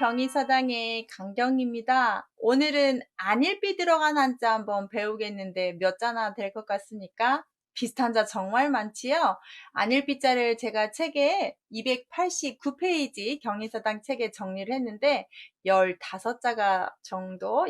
경희사당의 강경입니다. 오늘은 안일비 들어간 한자 한번 배우겠는데 몇 자나 될 것 같습니까? 비슷한 자 정말 많지요? 안일비자를 제가 책에 289페이지 경희사당 책에 정리를 했는데 15자 정도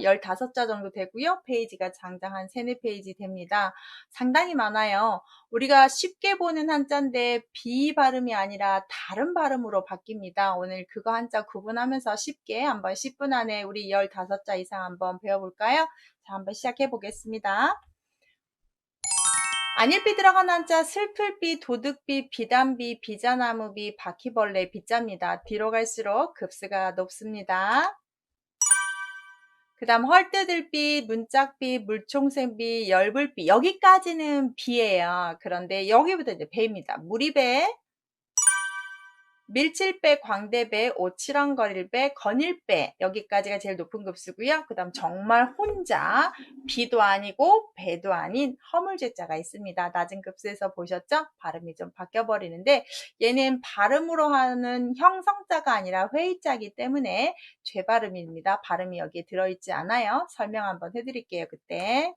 되고요. 페이지가 장장 한 3, 4페이지 됩니다. 상당히 많아요. 우리가 쉽게 보는 한자인데 비 발음이 아니라 다른 발음으로 바뀝니다. 오늘 그거 한자 구분하면서 쉽게 한번 10분 안에 우리 15자 이상 한번 배워볼까요? 자, 한번 시작해 보겠습니다. 안일비 들어간 한자 슬플비, 도둑비, 비단비, 비자나무비, 바퀴벌레, 비자입니다. 뒤로 갈수록 급수가 높습니다. 그 다음 헐뜯을비, 문짝비, 물총생비, 열불비 여기까지는 비예요. 그런데 여기부터 이제 배입니다. 무리배, 밀칠배, 광대배, 오치렁거릴배, 건일배 여기까지가 제일 높은 급수고요. 그 다음 정말 혼자 비도 아니고 배도 아닌 허물제자가 있습니다. 낮은 급수에서 보셨죠? 발음이 좀 바뀌어버리는데 얘는 발음으로 하는 형성자가 아니라 회의자이기 때문에 죄발음입니다. 발음이 여기에 들어있지 않아요. 설명 한번 해드릴게요. 그때.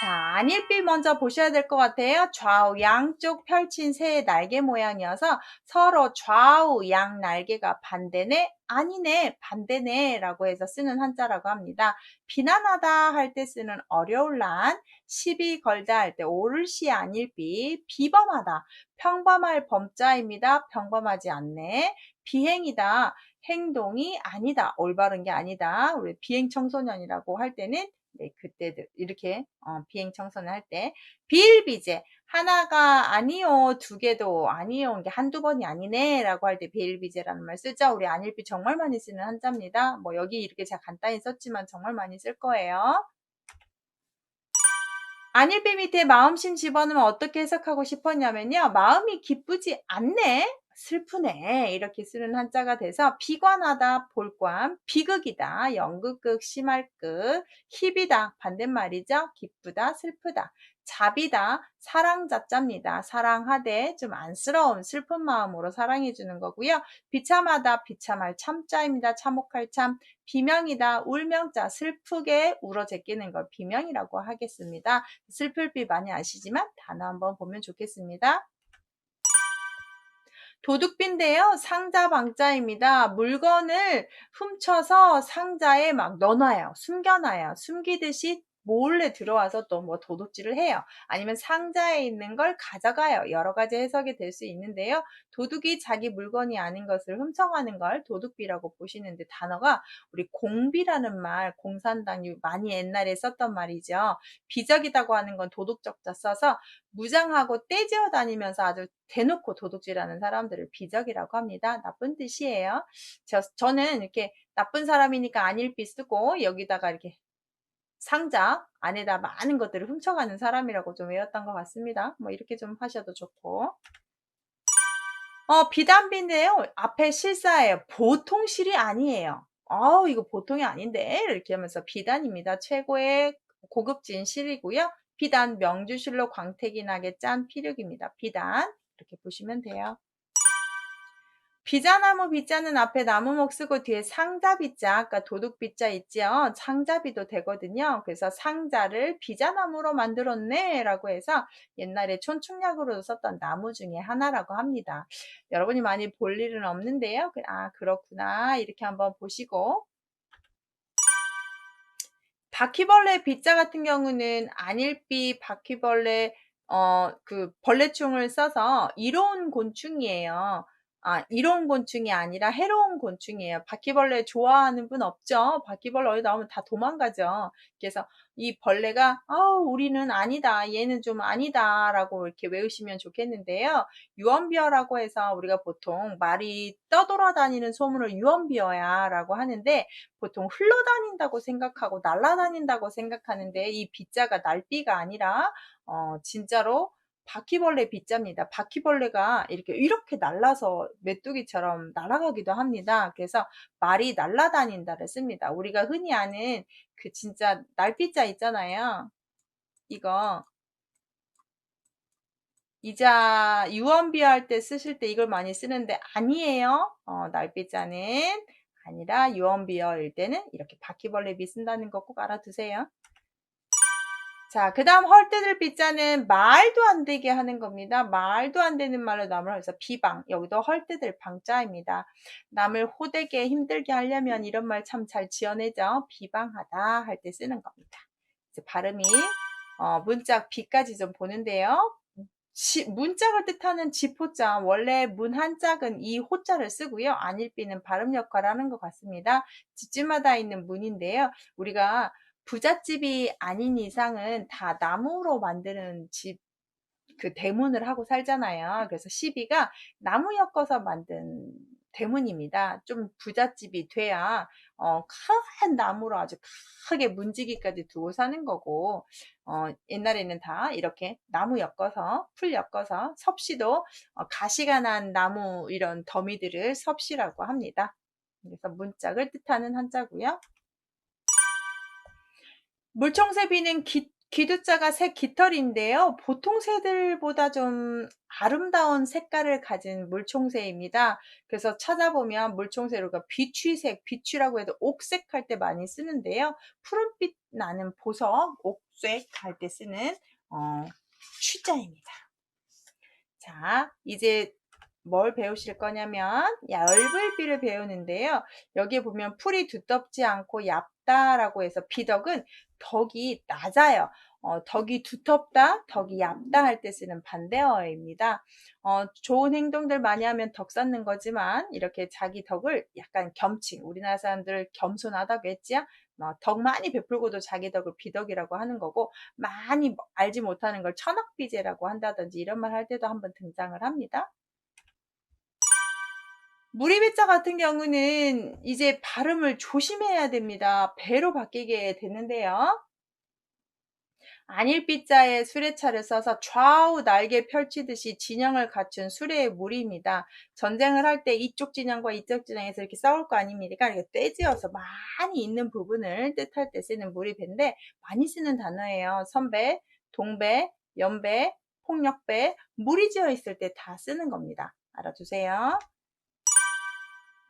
자, 안일비 먼저 보셔야 될 것 같아요. 좌우 양쪽 펼친 새의 날개 모양이어서 서로 좌우 양 날개가 반대네, 아니네, 반대네 라고 해서 쓰는 한자라고 합니다. 비난하다 할 때 쓰는 어려울란, 시비 걸다 할 때 오를시 안일비, 비범하다, 평범할 범자입니다. 평범하지 않네. 비행이다, 행동이 아니다, 올바른 게 아니다. 우리 비행 청소년이라고 할 때는 네, 그때들 이렇게 비행 청소년 할 때 비일비재 하나가 아니요, 두 개도 아니요, 이게 한두 번이 아니네 라고 할 때 비일비재라는 말 쓰죠. 우리 안일비 정말 많이 쓰는 한자입니다. 뭐 여기 이렇게 제가 간단히 썼지만 정말 많이 쓸 거예요. 안일비 밑에 마음심 집어넣으면 어떻게 해석하고 싶었냐면요. 마음이 기쁘지 않네, 슬프네 이렇게 쓰는 한자가 돼서 비관하다, 볼관, 비극이다, 연극극, 심할극, 희비다, 반대말이죠. 기쁘다, 슬프다. 잡이다, 사랑자자입니다. 사랑하되 좀 안쓰러운 슬픈 마음으로 사랑해주는 거고요. 비참하다, 비참할 참자입니다. 참혹할 참. 비명이다, 울명자, 슬프게 울어 제끼는 걸 비명이라고 하겠습니다. 슬플 비 많이 아시지만 단어 한번 보면 좋겠습니다. 도둑비인데요. 상자 방자입니다. 물건을 훔쳐서 상자에 막 넣어놔요. 숨겨놔요. 숨기듯이 몰래 들어와서 또 뭐 도둑질을 해요. 아니면 상자에 있는 걸 가져가요. 여러 가지 해석이 될 수 있는데요. 도둑이 자기 물건이 아닌 것을 훔쳐가는 걸 도둑비라고 보시는데 단어가 우리 공비라는 말, 공산당 많이 옛날에 썼던 말이죠. 비적이라고 하는 건 도둑적자 써서 무장하고 떼지어 다니면서 아주 대놓고 도둑질하는 사람들을 비적이라고 합니다. 나쁜 뜻이에요. 저는 이렇게 나쁜 사람이니까 안일비 쓰고 여기다가 이렇게 상자 안에다 많은 것들을 훔쳐가는 사람이라고 좀 외웠던 것 같습니다. 뭐 이렇게 좀 하셔도 좋고. 비단비인데요. 앞에 실사예요. 보통 실이 아니에요. 이거 보통이 아닌데 이렇게 하면서 비단입니다. 최고의 고급진 실이고요. 비단 명주실로 광택이 나게 짠 피륙입니다. 비단 이렇게 보시면 돼요. 비자나무 비자는 앞에 나무목 쓰고 뒤에 상자비자, 아까 도둑비자 있죠? 상자비도 되거든요. 그래서 상자를 비자나무로 만들었네 라고 해서 옛날에 촌충약으로 썼던 나무 중에 하나라고 합니다. 여러분이 많이 볼 일은 없는데요. 그렇구나 이렇게 한번 보시고, 바퀴벌레 비자 같은 경우는 안일비 바퀴벌레 그 벌레충을 써서 이로운 곤충이에요. 이로운 곤충이 아니라 해로운 곤충이에요. 바퀴벌레 좋아하는 분 없죠? 바퀴벌레 어디 나오면 다 도망가죠. 그래서 이 벌레가 우리는 아니다, 얘는 좀 아니다 라고 이렇게 외우시면 좋겠는데요. 유언비어라고 해서 우리가 보통 말이 떠돌아다니는 소문을 유언비어야 라고 하는데 보통 흘러다닌다고 생각하고 날아다닌다고 생각하는데 이 비자가 날비가 아니라 진짜로 바퀴벌레 비자입니다. 바퀴벌레가 이렇게 날아서 메뚜기처럼 날아가기도 합니다. 그래서 말이 날아다닌다를 씁니다. 우리가 흔히 아는 그 진짜 날비자 있잖아요. 이거 유언비어 할 때 쓰실 때 이걸 많이 쓰는데 아니에요. 날비자는 아니라 유언비어일 때는 이렇게 바퀴벌레 비 쓴다는 거 꼭 알아두세요. 자, 그 다음 헐뜯을 비자는 말도 안 되게 하는 겁니다. 말도 안 되는 말로 남을 해서 비방. 여기도 헐뜯을 방자입니다. 남을 호되게 힘들게 하려면 이런 말 참 잘 지어내죠. 비방하다 할 때 쓰는 겁니다. 이제 발음이 문짝 비까지 좀 보는데요. 문짝을 뜻하는 지포자, 원래 문 한짝은 이 호자를 쓰고요. 안일비는 발음 역할을 하는 것 같습니다. 집집마다 있는 문인데요. 우리가 부잣집이 아닌 이상은 다 나무로 만드는 집, 그 대문을 하고 살잖아요. 그래서 시비가 나무 엮어서 만든 대문입니다. 좀 부잣집이 돼야 큰 나무로 아주 크게 문지기까지 두고 사는 거고, 옛날에는 다 이렇게 나무 엮어서 풀 엮어서 섭씨도 가시가 난 나무 이런 더미들을 섭씨라고 합니다. 그래서 문짝을 뜻하는 한자고요. 물총새비는 기두자가 새 깃털인데요. 보통 새들보다 좀 아름다운 색깔을 가진 물총새입니다. 그래서 찾아보면 물총새로가 비취색, 비취라고 해도 옥색 할 때 많이 쓰는데요. 푸른빛 나는 보석, 옥색 할 때 쓰는 취자입니다. 자, 이제 뭘 배우실 거냐면 얇을비를 배우는데요. 여기에 보면 풀이 두텁지 않고 얇다라고 해서 비덕은 덕이 낮아요. 덕이 두텁다, 덕이 얇다 할 때 쓰는 반대어입니다. 좋은 행동들 많이 하면 덕 쌓는 거지만 이렇게 자기 덕을 약간 겸칭, 우리나라 사람들 겸손하다고 했지요. 덕 많이 베풀고도 자기 덕을 비덕이라고 하는 거고, 많이 알지 못하는 걸 천억비제라고 한다든지 이런 말 할 때도 한번 등장을 합니다. 무리배자 같은 경우는 이제 발음을 조심해야 됩니다. 배로 바뀌게 되는데요. 안일비자에 수레차를 써서 좌우 날개 펼치듯이 진영을 갖춘 수레의 무리입니다. 전쟁을 할 때 이쪽 진영과 이쪽 진영에서 이렇게 싸울 거 아닙니까? 이렇게 떼지어서 많이 있는 부분을 뜻할 때 쓰는 무리배인데 많이 쓰는 단어예요. 선배, 동배, 연배, 폭력배, 무리지어 있을 때 다 쓰는 겁니다. 알아두세요.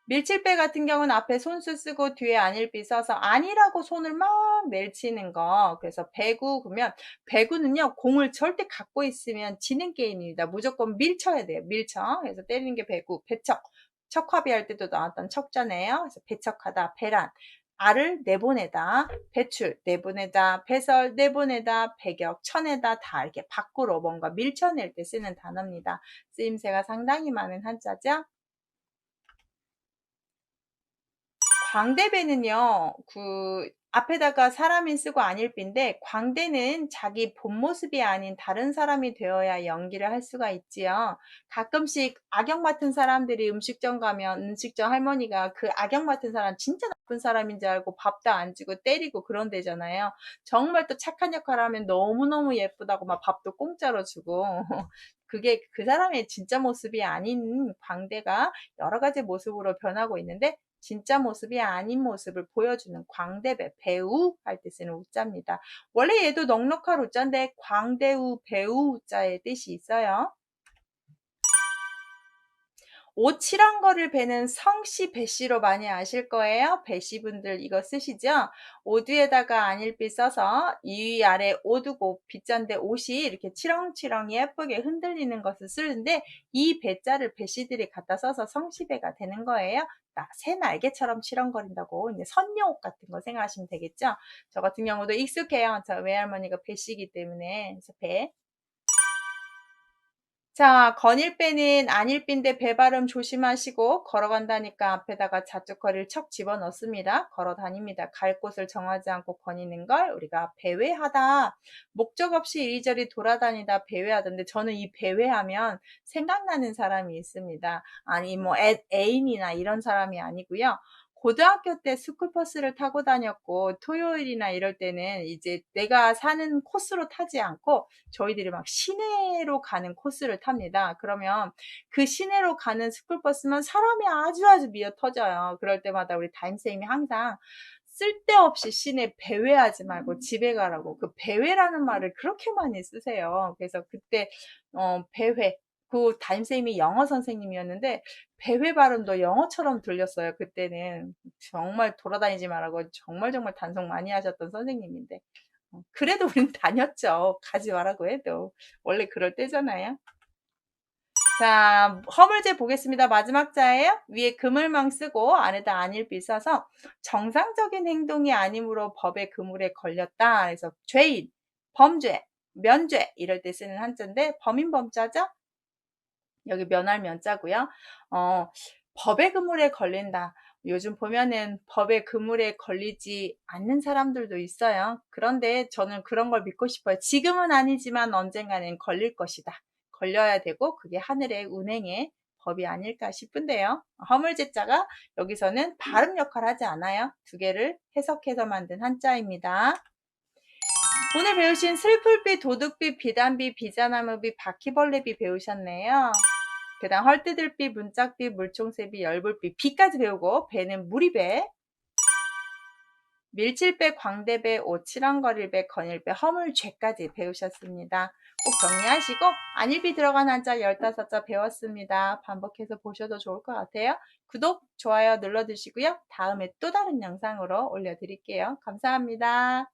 밀칠배 같은 경우는 앞에 손수 쓰고 뒤에 안일비 써서 아니라고 손을 막 내치는 거. 그래서 배구 그러면 배구는요 공을 절대 갖고 있으면 지는 게임입니다. 무조건 밀쳐야 돼요. 밀쳐. 그래서 때리는 게 배구. 배척. 척화비 할 때도 나왔던 척자네요. 그래서 배척하다. 배란. 알을 내보내다. 배출. 내보내다. 배설. 내보내다. 배격. 쳐내다. 다 이렇게 밖으로 뭔가 밀쳐낼 때 쓰는 단어입니다. 쓰임새가 상당히 많은 한자죠. 광대배는요, 앞에다가 사람인 쓰고 아닐비인데, 광대는 자기 본 모습이 아닌 다른 사람이 되어야 연기를 할 수가 있지요. 가끔씩 악역 맡은 사람들이 음식점 가면 음식점 할머니가 그 악역 맡은 사람 진짜 나쁜 사람인 줄 알고 밥도 안 주고 때리고 그런 데잖아요. 정말 또 착한 역할을 하면 너무너무 예쁘다고 막 밥도 공짜로 주고. 그게 그 사람의 진짜 모습이 아닌 광대가 여러 가지 모습으로 변하고 있는데, 진짜 모습이 아닌 모습을 보여주는 광대배, 배우 할 때 쓰는 우자입니다. 원래 얘도 넉넉할 우자인데 광대우, 배우 우자의 뜻이 있어요. 오칠한 거를 베는 성씨, 배씨로 많이 아실 거예요. 배씨분들 이거 쓰시죠? 오두에다가 안일비 써서 이 아래 오두고 빗잔데 옷이 이렇게 치렁치렁 예쁘게 흔들리는 것을 쓰는데 이 배자를 배씨들이 갖다 써서 성씨배가 되는 거예요. 새 날개처럼 치렁거린다고 이제 선녀옷 같은 거 생각하시면 되겠죠? 저 같은 경우도 익숙해요. 저 외할머니가 배씨이기 때문에. 그래서 배. 자, 건일배는 안일비인데 배 발음 조심하시고 걸어간다니까 앞에다가 자축거리를 척 집어넣습니다. 걸어 다닙니다. 갈 곳을 정하지 않고 거니는 걸 우리가 배회하다. 목적 없이 이리저리 돌아다니다 배회하던데 저는 이 배회하면 생각나는 사람이 있습니다. 아니 뭐 애인이나 이런 사람이 아니고요. 고등학교 때 스쿨버스를 타고 다녔고 토요일이나 이럴 때는 이제 내가 사는 코스로 타지 않고 저희들이 막 시내로 가는 코스를 탑니다. 그러면 그 시내로 가는 스쿨버스면 사람이 아주 미어 터져요. 그럴 때마다 우리 담임선생님이 항상 쓸데없이 시내 배회하지 말고 집에 가라고 그 배회라는 말을 그렇게 많이 쓰세요. 그래서 그때 배회 그 담임쌤이 영어 선생님이었는데 배회 발음도 영어처럼 들렸어요. 그때는 정말 돌아다니지 말라고 정말 정말 단속 많이 하셨던 선생님인데 그래도 우린 다녔죠. 가지 말라고 해도 원래 그럴 때잖아요. 자, 허물제 보겠습니다. 마지막 자예요. 위에 그물망 쓰고 안에다 안일비 써서 정상적인 행동이 아니므로 법의 그물에 걸렸다. 그래서 죄인, 범죄, 면죄 이럴 때 쓰는 한자인데 범인범자죠. 여기 면할 면자고요. 법의 그물에 걸린다. 요즘 보면은 법의 그물에 걸리지 않는 사람들도 있어요. 그런데 저는 그런 걸 믿고 싶어요. 지금은 아니지만 언젠가는 걸릴 것이다. 걸려야 되고 그게 하늘의 운행의 법이 아닐까 싶은데요. 허물제자가 여기서는 발음 역할을 하지 않아요. 두 개를 해석해서 만든 한자입니다. 오늘 배우신 슬플비, 도둑비, 비단비, 비자나무비, 바퀴벌레비 배우셨네요. 그 다음 헐뜯을비, 문짝비, 물총새비, 열불비, 비까지 배우고 배는 무리배, 밀칠배, 광대배, 오칠한거릴배, 건일배, 허물죄까지 배우셨습니다. 꼭 정리하시고 안일비 들어간 한자 15자 배웠습니다. 반복해서 보셔도 좋을 것 같아요. 구독, 좋아요 눌러주시고요. 다음에 또 다른 영상으로 올려드릴게요. 감사합니다.